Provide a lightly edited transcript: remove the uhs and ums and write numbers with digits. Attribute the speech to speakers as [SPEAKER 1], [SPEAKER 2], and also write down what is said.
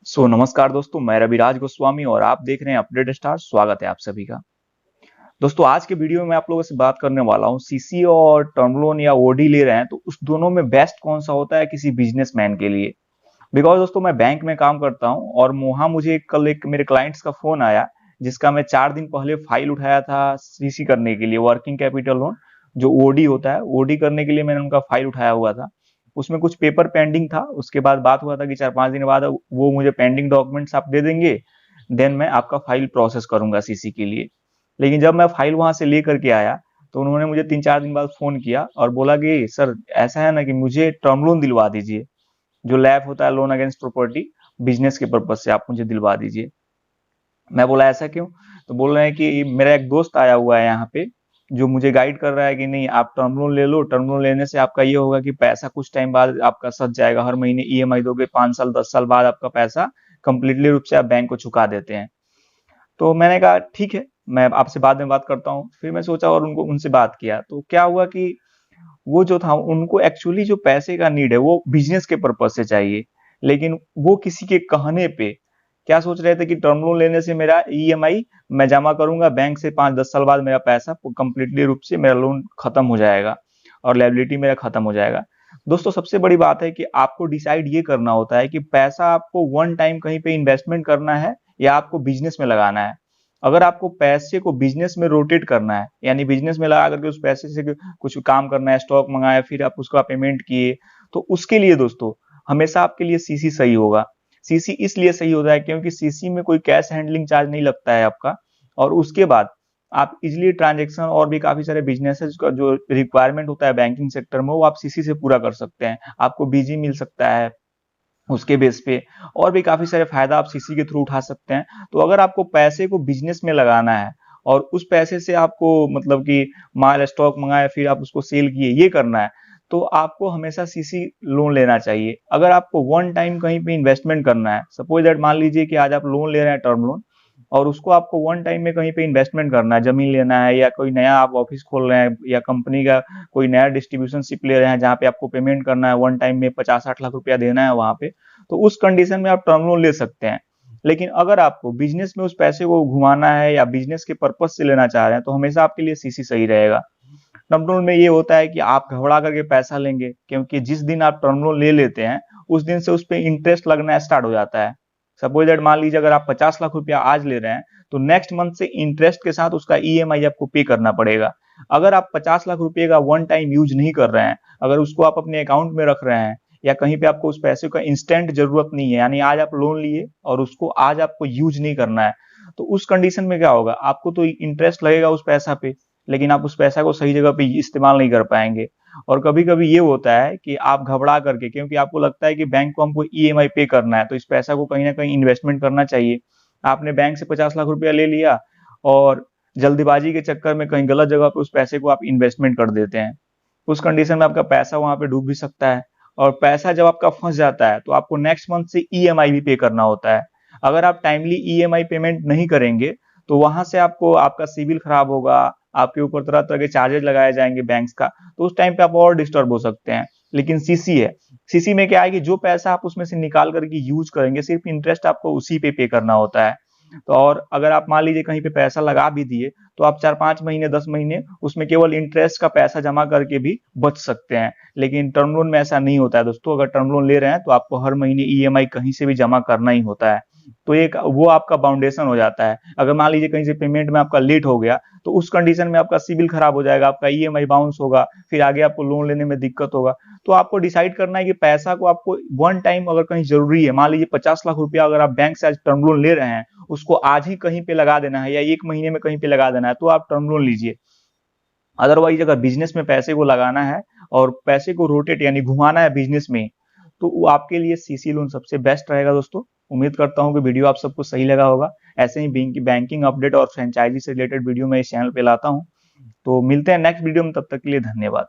[SPEAKER 1] नमस्कार दोस्तों, मैं रविराज गोस्वामी और आप देख रहे हैं अपडेट स्टार। स्वागत है आप सभी का। दोस्तों, आज के वीडियो में आप लोगों से बात करने वाला हूं, सीसी और टर्म लोन या ओडी ले रहे हैं तो उस दोनों में बेस्ट कौन सा होता है किसी बिजनेसमैन के लिए। बिकॉज दोस्तों, मैं बैंक में काम करता हूं और वहां मुझे कल एक मेरे क्लाइंट्स का फोन आया, जिसका मैं 4 दिन पहले फाइल उठाया था सीसी करने के लिए, वर्किंग कैपिटल लोन जो ओडी होता है, ओडी करने के लिए मैंने उनका फाइल उठाया हुआ था। उसमें कुछ पेपर पेंडिंग था। उसके बाद बात हुआ था कि 4-5 दिन बाद वो मुझे पेंडिंग डॉक्यूमेंट्स आप दे देंगे, देन मैं आपका फाइल प्रोसेस करूंगा सीसी के लिए। लेकिन जब मैं फाइल वहां से लेकर के आया तो उन्होंने मुझे 3-4 दिन बाद फोन किया और बोला कि सर, ऐसा है ना कि मुझे टर्म लोन दिलवा दीजिए, जो लैब होता है, लोन अगेंस्ट प्रॉपर्टी, बिजनेस के पर्पज से आप मुझे दिलवा दीजिए। मैं बोला ऐसा क्यों? तो बोल रहे हैं कि मेरा एक दोस्त आया हुआ है यहाँ पे, जो मुझे गाइड कर रहा है कि नहीं, आप टर्म लोन ले लो, टर्म लोन लेने से आपका ये होगा कि पैसा कुछ टाइम बाद आपका सध जाएगा, हर महीने ईएमआई दोगे, 5 साल 10 साल बाद आपका पैसा कंप्लीटली रूप से आप बैंक को चुका देते हैं। तो मैंने कहा ठीक है, मैं आपसे बाद में बात करता हूँ। फिर मैं सोचा और उनको उनसे बात किया तो क्या हुआ कि वो जो था, उनको एक्चुअली जो पैसे का नीड है वो बिजनेस के पर्पज से चाहिए। लेकिन वो किसी के कहने पे क्या सोच रहे थे कि टर्म लोन लेने से मेरा ईएमआई मैं जमा करूंगा बैंक से, 5-10 साल बाद मेरा पैसा कंप्लीटली रूप से मेरा लोन खत्म हो जाएगा और लायबिलिटी मेरा खत्म हो जाएगा। दोस्तों, सबसे बड़ी बात है कि आपको डिसाइड ये करना होता है कि पैसा आपको वन टाइम कहीं पे इन्वेस्टमेंट करना है या आपको बिजनेस में लगाना है। अगर आपको पैसे को बिजनेस में रोटेट करना है, यानी बिजनेस में लगा करके उस पैसे से कुछ काम करना है, स्टॉक मंगाया, फिर आप उसका पेमेंट किए, तो उसके लिए दोस्तों हमेशा आपके लिए सीसी सही होगा। सीसी इसलिए सही होता है क्योंकि सीसी में कोई कैश हैंडलिंग चार्ज नहीं लगता है आपका, और उसके बाद आप इजिली ट्रांजेक्शन और भी काफी सारे बिजनेसेस का जो रिक्वायरमेंट होता है बैंकिंग सेक्टर में, वो आप सीसी से पूरा कर सकते हैं। आपको बीजी मिल सकता है उसके बेस पे, और भी काफी सारे फायदा आप सीसी के थ्रू उठा सकते हैं। तो अगर आपको पैसे को बिजनेस में लगाना है और उस पैसे से आपको मतलब कि माल स्टॉक मंगाया फिर आप उसको सेल किए, ये करना है, तो आपको हमेशा सीसी लोन लेना चाहिए। अगर आपको वन टाइम कहीं पे इन्वेस्टमेंट करना है, सपोज दैट मान लीजिए कि आज आप लोन ले रहे हैं टर्म लोन, और उसको आपको वन टाइम में कहीं पे इन्वेस्टमेंट करना है, जमीन लेना है या कोई नया आप ऑफिस खोल रहे हैं या कंपनी का कोई नया डिस्ट्रीब्यूशनशिप ले रहे हैं जहाँ पे आपको पेमेंट करना है, वन टाइम में 50-60 लाख रुपया देना है वहां पे, तो उस कंडीशन में आप टर्म लोन ले सकते हैं। लेकिन अगर आपको बिजनेस में उस पैसे को घुमाना है या बिजनेस के पर्पज से लेना चाह रहे हैं तो हमेशा आपके लिए सीसी सही रहेगा। टर्म लोन में ये होता है कि आप घबरा करके पैसा लेंगे, क्योंकि जिस दिन आप टर्म लोन ले लेते हैं उस दिन से उस पर इंटरेस्ट लगना स्टार्ट हो जाता है। सपोज दैट मान लीजिए अगर आप 50 लाख रुपया आज ले रहे हैं तो नेक्स्ट मंथ से इंटरेस्ट के साथ उसका ईएमआई आपको पे करना पड़ेगा। अगर आप 50 लाख रुपए का वन टाइम यूज नहीं कर रहे हैं, अगर उसको आप अपने अकाउंट में रख रहे हैं या कहीं पे आपको उस पैसे का इंस्टेंट जरूरत नहीं है, यानी आज आप लोन लिए और उसको आज आपको यूज नहीं करना है, तो उस कंडीशन में क्या होगा, आपको तो इंटरेस्ट लगेगा उस पैसा पे, लेकिन आप उस पैसा को सही जगह पे इस्तेमाल नहीं कर पाएंगे। और कभी कभी ये होता है कि आप घबरा करके, क्योंकि आपको लगता है कि बैंक को हमको ईएमआई पे करना है तो इस पैसा को कहीं ना कहीं इन्वेस्टमेंट करना चाहिए, आपने बैंक से 50 लाख रुपया ले लिया और जल्दीबाजी के चक्कर में कहीं गलत जगह पे उस पैसे को आप इन्वेस्टमेंट कर देते हैं। उस कंडीशन में आपका पैसा वहां पे डूब भी सकता है, और पैसा जब आपका फंस जाता है तो आपको नेक्स्ट मंथ से ईएमआई भी पे करना होता है। अगर आप टाइमली ईएमआई पेमेंट नहीं करेंगे तो वहां से आपको आपका सिविल खराब होगा, आपके ऊपर तरह तरह के चार्जेस लगाए जाएंगे बैंक्स का, तो उस टाइम पे आप और डिस्टर्ब हो सकते हैं। लेकिन सीसी है, सीसी में क्या है कि जो पैसा आप उसमें से निकाल करके यूज करेंगे, सिर्फ इंटरेस्ट आपको उसी पे करना होता है। तो और अगर आप मान लीजिए कहीं पे पैसा लगा भी दिए तो आप 4-5 महीने 10 महीने उसमें केवल इंटरेस्ट का पैसा जमा करके भी बच सकते हैं। लेकिन टर्म लोन में ऐसा नहीं होता है दोस्तों। अगर टर्म लोन ले रहे हैं तो आपको हर महीने ईएमआई कहीं से भी जमा करना ही होता है। तो एक वो आपका बाउंडेशन हो जाता है। अगर मान लीजिए कहीं से पेमेंट में आपका लेट हो गया तो उस कंडीशन में आपका सिविल खराब हो जाएगा, आपका ईएमआई बाउंस होगा, फिर आगे आपको लोन लेने में दिक्कत होगा। तो आपको डिसाइड करना है कि पैसा को आपको वन टाइम अगर कहीं जरूरी है, मान लीजिए 50 लाख रुपया अगर आप बैंक से आज टर्म लोन ले रहे हैं, उसको आज ही कहीं पे लगा देना है या एक महीने में कहीं पे लगा देना है, तो आप टर्म लोन लीजिए। अदरवाइज अगर बिजनेस में पैसे को लगाना है और पैसे को रोटेट यानी घुमाना है बिजनेस में, तो वो आपके लिए सीसी लोन सबसे बेस्ट रहेगा दोस्तों। उम्मीद करता हूं कि वीडियो आप सबको सही लगा होगा। ऐसे ही बैंकिंग अपडेट और फ्रेंचाइजी से रिलेटेड वीडियो मैं इस चैनल पे लाता हूं। तो मिलते हैं नेक्स्ट वीडियो में, तब तक के लिए धन्यवाद।